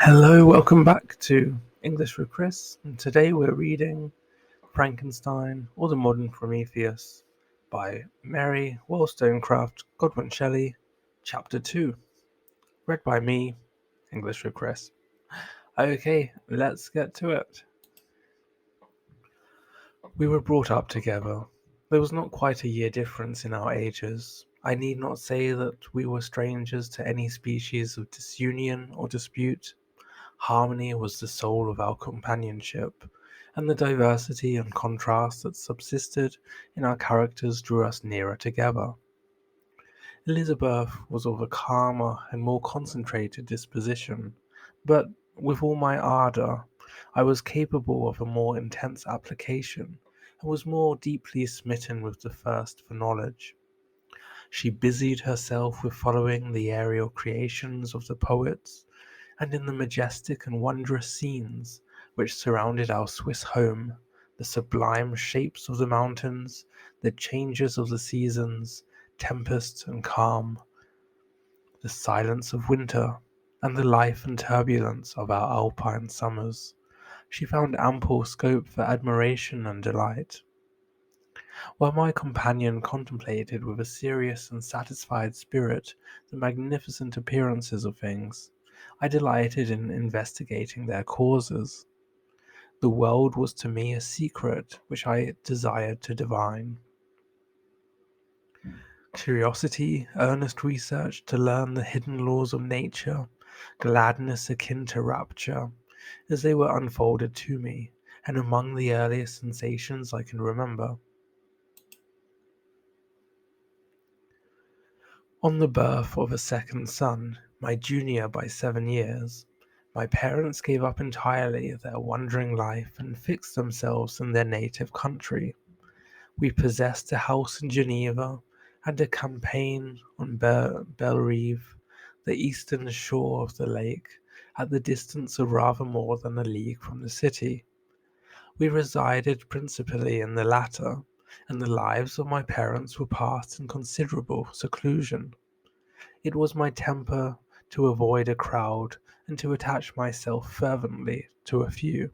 Hello, welcome back to English with Chris, and today we're reading Frankenstein or the Modern Prometheus by Mary Wollstonecraft Godwin Shelley, Chapter 2, read by me, English with Chris. Okay, let's get to it. We were brought up together. There was not quite a year difference in our ages. I need not say that we were strangers to any species of disunion or dispute. Harmony was the soul of our companionship, and the diversity and contrast that subsisted in our characters drew us nearer together. Elizabeth was of a calmer and more concentrated disposition, but with all my ardour, I was capable of a more intense application, and was more deeply smitten with the thirst for knowledge. She busied herself with following the aerial creations of the poets, and in the majestic and wondrous scenes which surrounded our Swiss home, the sublime shapes of the mountains, the changes of the seasons, tempest and calm, the silence of winter, and the life and turbulence of our alpine summers, she found ample scope for admiration and delight. While my companion contemplated with a serious and satisfied spirit the magnificent appearances of things, I delighted in investigating their causes. The world was to me a secret which I desired to divine. Curiosity, earnest research to learn the hidden laws of nature, gladness akin to rapture, as they were unfolded to me, and among the earliest sensations I can remember. On the birth of a second son, my junior by 7 years, my parents gave up entirely their wandering life and fixed themselves in their native country. We possessed a house in Geneva and a campaign on Bellerive, the eastern shore of the lake, at the distance of rather more than a league from the city. We resided principally in the latter, and the lives of my parents were passed in considerable seclusion. It was my temper to avoid a crowd and to attach myself fervently to a few.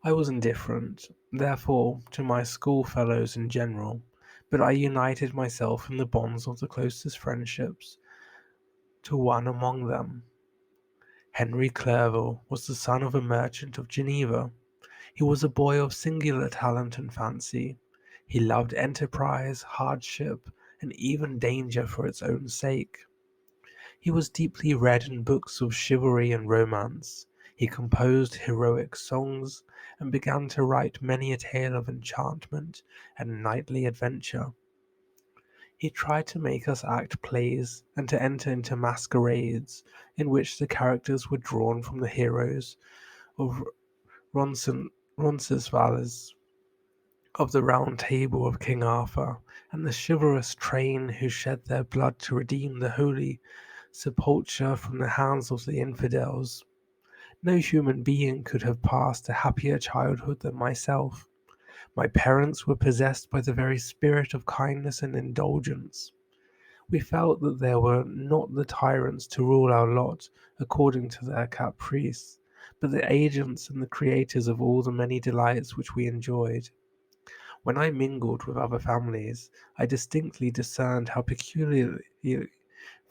I was indifferent, therefore, to my schoolfellows in general, but I united myself in the bonds of the closest friendships to one among them. Henry Clerval was the son of a merchant of Geneva. He was a boy of singular talent and fancy. He loved enterprise, hardship, and even danger for its own sake. He was deeply read in books of chivalry and romance. He composed heroic songs, and began to write many a tale of enchantment and knightly adventure. He tried to make us act plays and to enter into masquerades in which the characters were drawn from the heroes of Roncesvalles, of the Round Table of King Arthur, and the chivalrous train who shed their blood to redeem the holy sepulchre from the hands of the infidels. No human being could have passed a happier childhood than myself. My parents were possessed by the very spirit of kindness and indulgence. We felt that they were not the tyrants to rule our lot according to their caprice, but the agents and the creators of all the many delights which we enjoyed. When I mingled with other families, I distinctly discerned how peculiarly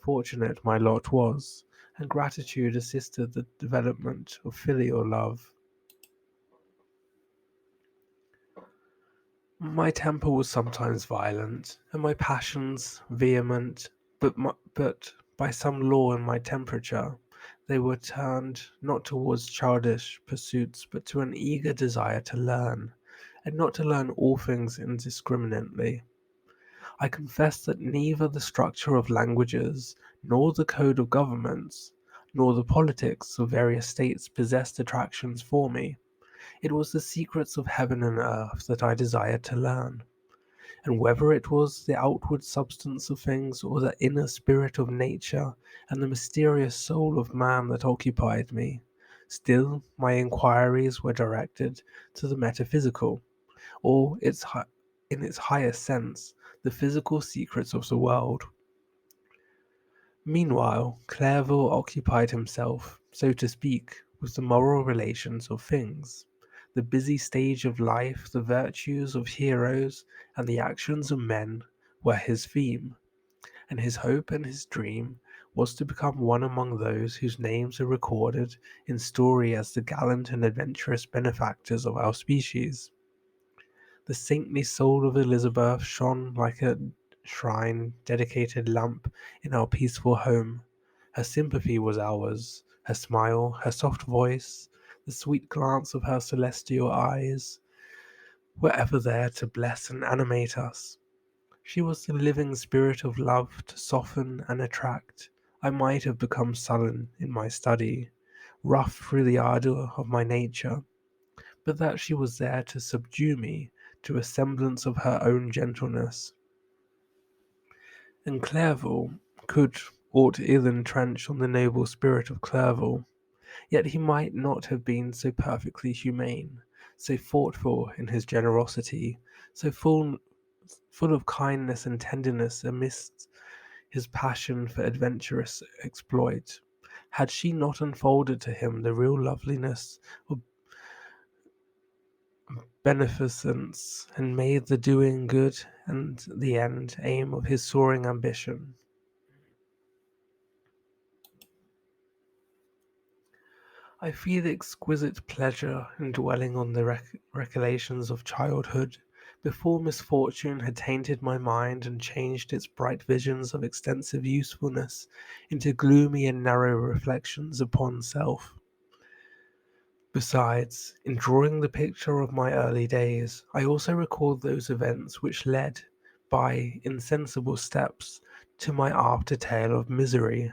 fortunate my lot was, and gratitude assisted the development of filial love. My temper was sometimes violent, and my passions vehement, but by some law in my temperature, they were turned not towards childish pursuits, but to an eager desire to learn, and not to learn all things indiscriminately. I confess that neither the structure of languages, nor the code of governments, nor the politics of various states possessed attractions for me. It was the secrets of heaven and earth that I desired to learn, and whether it was the outward substance of things or the inner spirit of nature and the mysterious soul of man that occupied me, still my inquiries were directed to the metaphysical, or in its highest sense, the physical secrets of the world. Meanwhile, Clerval occupied himself so to speak, with the moral relations of things. The busy stage of life, the virtues of heroes, and the actions of men were his theme, and his hope and his dream was to become one among those whose names are recorded in story as the gallant and adventurous benefactors of our species. The saintly soul of Elizabeth shone like a shrine dedicated lamp in our peaceful home. Her sympathy was ours, her smile, her soft voice, the sweet glance of her celestial eyes were ever there to bless and animate us. She was the living spirit of love to soften and attract. I might have become sullen in my study, rough through the ardour of my nature, but that she was there to subdue me to a semblance of her own gentleness. And Clerval could aught ill entrench on the noble spirit of Clerval, yet he might not have been so perfectly humane, so thoughtful in his generosity, so full of kindness and tenderness amidst his passion for adventurous exploit, had she not unfolded to him the real loveliness of beneficence, and made the doing good and the end aim of his soaring ambition. I feel exquisite pleasure in dwelling on the recollections of childhood, before misfortune had tainted my mind and changed its bright visions of extensive usefulness into gloomy and narrow reflections upon self. Besides, in drawing the picture of my early days, I also recalled those events which led, by insensible steps, to my after tale of misery.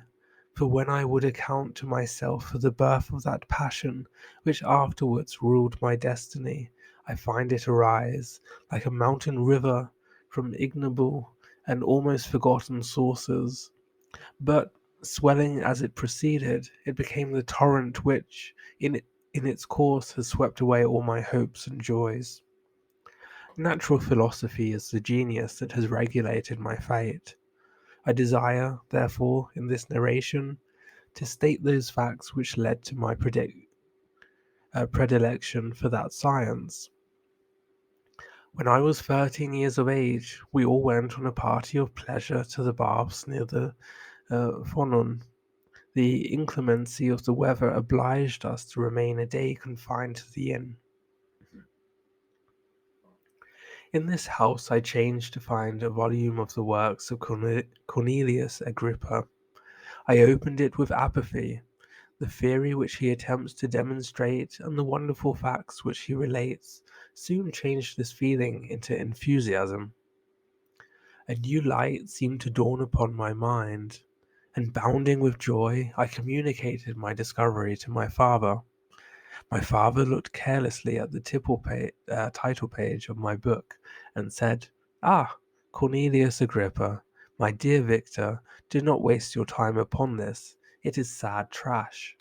For when I would account to myself for the birth of that passion which afterwards ruled my destiny, I find it arise, like a mountain river, from ignoble and almost forgotten sources. But, swelling as it proceeded, it became the torrent which, in its course, has swept away all my hopes and joys. Natural philosophy is the genius that has regulated my fate. I desire, therefore, in this narration, to state those facts which led to my predilection for that science. When I was 13 years of age, we all went on a party of pleasure to the baths near the Fonon. The inclemency of the weather obliged us to remain a day confined to the inn. In this house I chanced to find a volume of the works of Cornelius Agrippa. I opened it with apathy. The theory which he attempts to demonstrate and the wonderful facts which he relates soon changed this feeling into enthusiasm. A new light seemed to dawn upon my mind, and bounding with joy, I communicated my discovery to my father. My father looked carelessly at the title page of my book and said, "Ah, Cornelius Agrippa, my dear Victor, do not waste your time upon this. It is sad trash."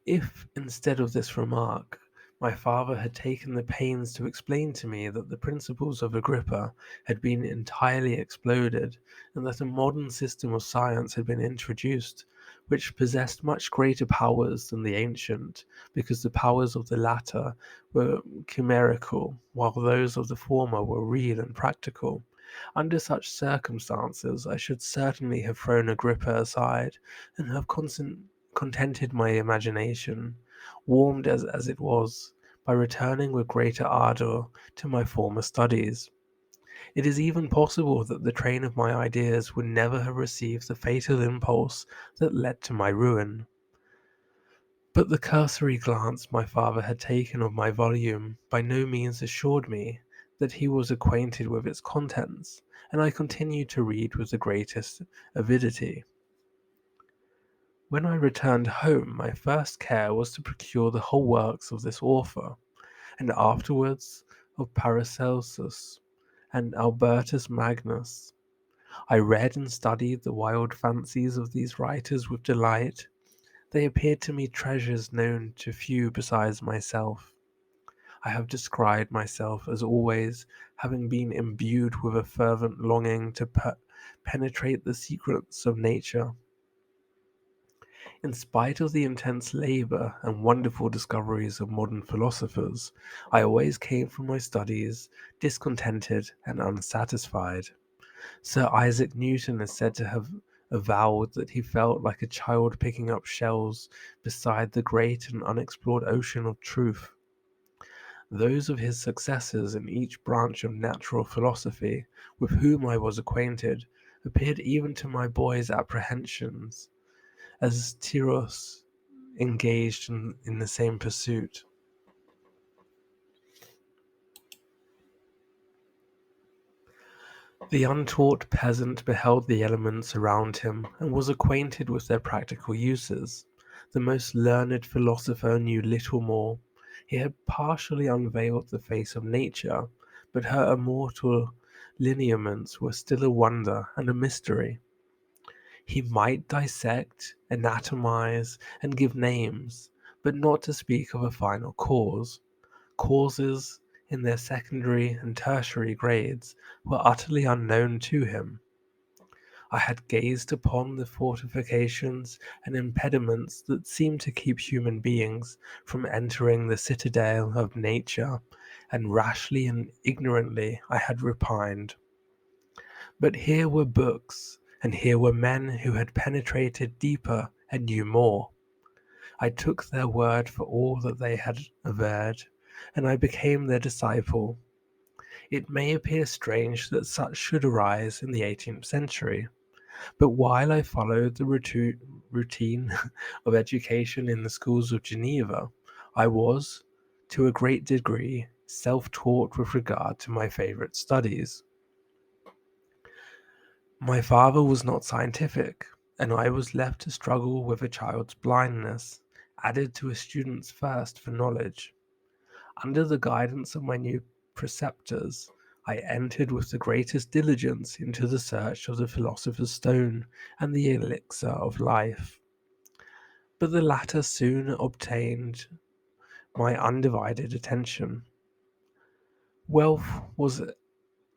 If, instead of this remark, my father had taken the pains to explain to me that the principles of Agrippa had been entirely exploded, and that a modern system of science had been introduced, which possessed much greater powers than the ancient, because the powers of the latter were chimerical, while those of the former were real and practical. Under such circumstances, I should certainly have thrown Agrippa aside, and have contented my imagination, warmed as it was, by returning with greater ardour to my former studies. It is even possible that the train of my ideas would never have received the fatal impulse that led to my ruin. But the cursory glance my father had taken of my volume by no means assured me that he was acquainted with its contents, and I continued to read with the greatest avidity. When I returned home, my first care was to procure the whole works of this author, and afterwards of Paracelsus and Albertus Magnus. I read and studied the wild fancies of these writers with delight. They appeared to me treasures known to few besides myself. I have described myself as always having been imbued with a fervent longing to penetrate the secrets of nature. In spite of the intense labor and wonderful discoveries of modern philosophers, I always came from my studies discontented and unsatisfied. Sir Isaac Newton is said to have avowed that he felt like a child picking up shells beside the great and unexplored ocean of truth. Those of his successors in each branch of natural philosophy with whom I was acquainted appeared even to my boy's apprehensions as Tyros engaged in the same pursuit. The untaught peasant beheld the elements around him and was acquainted with their practical uses. The most learned philosopher knew little more. He had partially unveiled the face of nature, but her immortal lineaments were still a wonder and a mystery. He might dissect, anatomize, and give names, but not to speak of a final cause. Causes, in their secondary and tertiary grades, were utterly unknown to him. I had gazed upon the fortifications and impediments that seemed to keep human beings from entering the citadel of nature, and rashly and ignorantly I had repined. But here were books, and here were men who had penetrated deeper and knew more. I took their word for all that they had averred, and I became their disciple. It may appear strange that such should arise in the 18th century, but while I followed the routine of education in the schools of Geneva, I was, to a great degree, self-taught with regard to my favorite studies. My father was not scientific, and I was left to struggle with a child's blindness, added to a student's thirst for knowledge. Under the guidance of my new preceptors, I entered with the greatest diligence into the search of the philosopher's stone and the elixir of life. But the latter soon obtained my undivided attention. Wealth was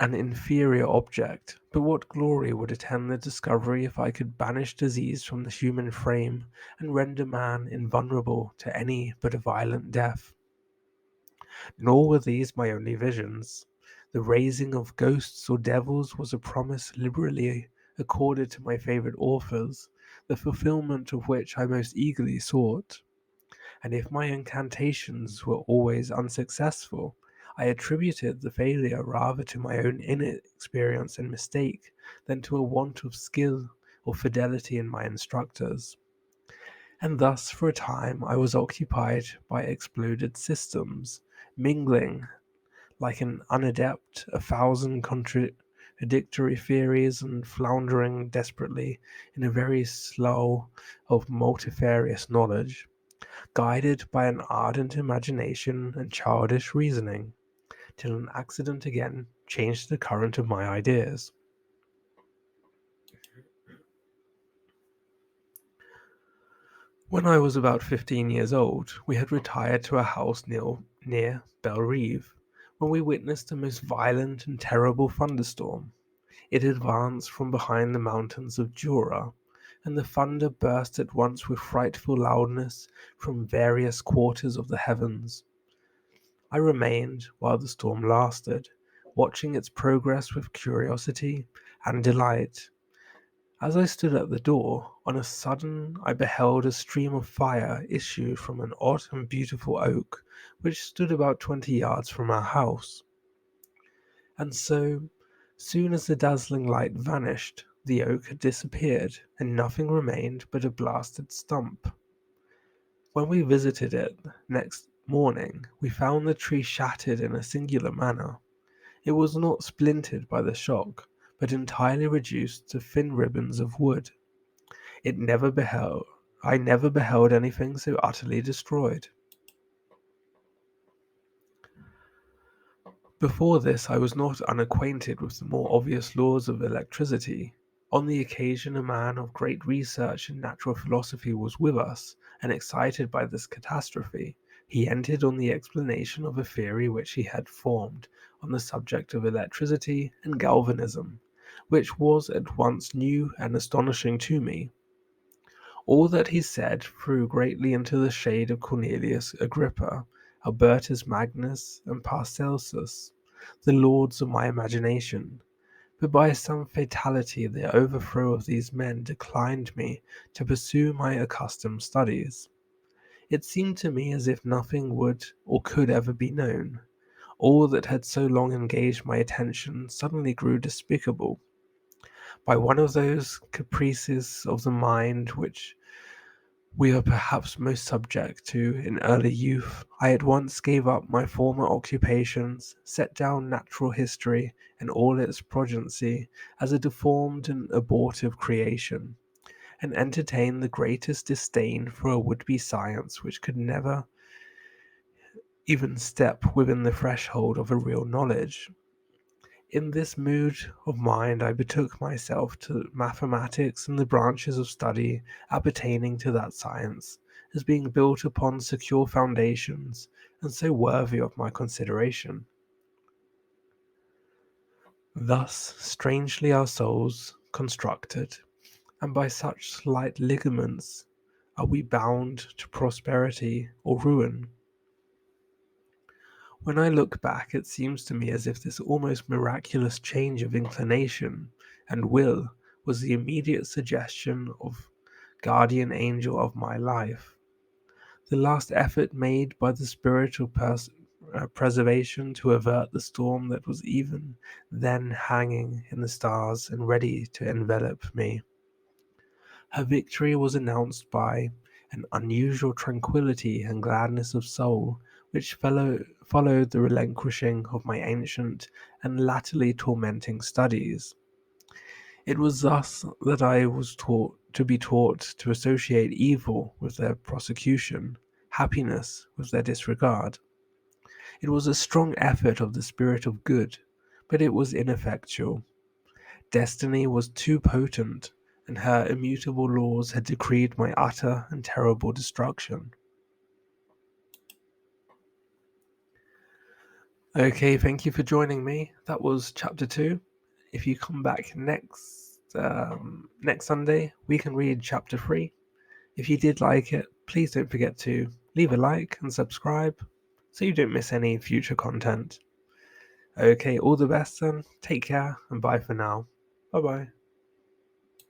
an inferior object, but what glory would attend the discovery if I could banish disease from the human frame and render man invulnerable to any but a violent death? Nor were these my only visions. The raising of ghosts or devils was a promise liberally accorded to my favorite authors, the fulfillment of which I most eagerly sought. And if my incantations were always unsuccessful, I attributed the failure rather to my own inexperience and mistake than to a want of skill or fidelity in my instructors. And thus for a time I was occupied by exploded systems, mingling like an unadept a thousand contradictory theories and floundering desperately in a very slough of multifarious knowledge, guided by an ardent imagination and childish reasoning, till an accident again changed the current of my ideas. When I was about 15 years old, we had retired to a house near Bellerive, when we witnessed a most violent and terrible thunderstorm. It advanced from behind the mountains of Jura, and the thunder burst at once with frightful loudness from various quarters of the heavens. I remained, while the storm lasted, watching its progress with curiosity and delight. As I stood at the door, on a sudden I beheld a stream of fire issue from an odd and beautiful oak which stood about 20 yards from our house. And so soon as the dazzling light vanished, the oak had disappeared, and nothing remained but a blasted stump. When we visited it next morning, we found the tree shattered in a singular manner. It was not splintered by the shock, but entirely reduced to thin ribbons of wood. It never beheld I never beheld anything so utterly destroyed. Before this I was not unacquainted with the more obvious laws of electricity. On the occasion a man of great research in natural philosophy was with us, and excited by this catastrophe, he entered on the explanation of a theory which he had formed on the subject of electricity and galvanism, which was at once new and astonishing to me. All that he said threw greatly into the shade of Cornelius Agrippa, Albertus Magnus, and Paracelsus, the lords of my imagination. But by some fatality the overthrow of these men declined me to pursue my accustomed studies. It seemed to me as if nothing would or could ever be known. All that had so long engaged my attention suddenly grew despicable. By one of those caprices of the mind which we are perhaps most subject to in early youth, I at once gave up my former occupations, set down natural history and all its progeny as a deformed and abortive creation, and entertained the greatest disdain for a would-be science which could never even step within the threshold of a real knowledge. In this mood of mind I betook myself to mathematics and the branches of study appertaining to that science, as being built upon secure foundations, and so worthy of my consideration. Thus strangely our souls constructed, and by such slight ligaments are we bound to prosperity or ruin. When I look back, it seems to me as if this almost miraculous change of inclination and will was the immediate suggestion of guardian angel of my life, the last effort made by the spiritual preservation to avert the storm that was even then hanging in the stars and ready to envelop me. Her victory was announced by an unusual tranquillity and gladness of soul, which followed the relinquishing of my ancient and latterly tormenting studies. It was thus that I was taught to associate evil with their prosecution, happiness with their disregard. It was a strong effort of the spirit of good, but it was ineffectual. Destiny was too potent, and her immutable laws had decreed my utter and terrible destruction. Okay, thank you for joining me. That was chapter 2. If you come back next Sunday, we can read chapter 3. If you did like it, please don't forget to leave a like and subscribe so you don't miss any future content. Okay, all the best then. Take care and bye for now. Bye bye.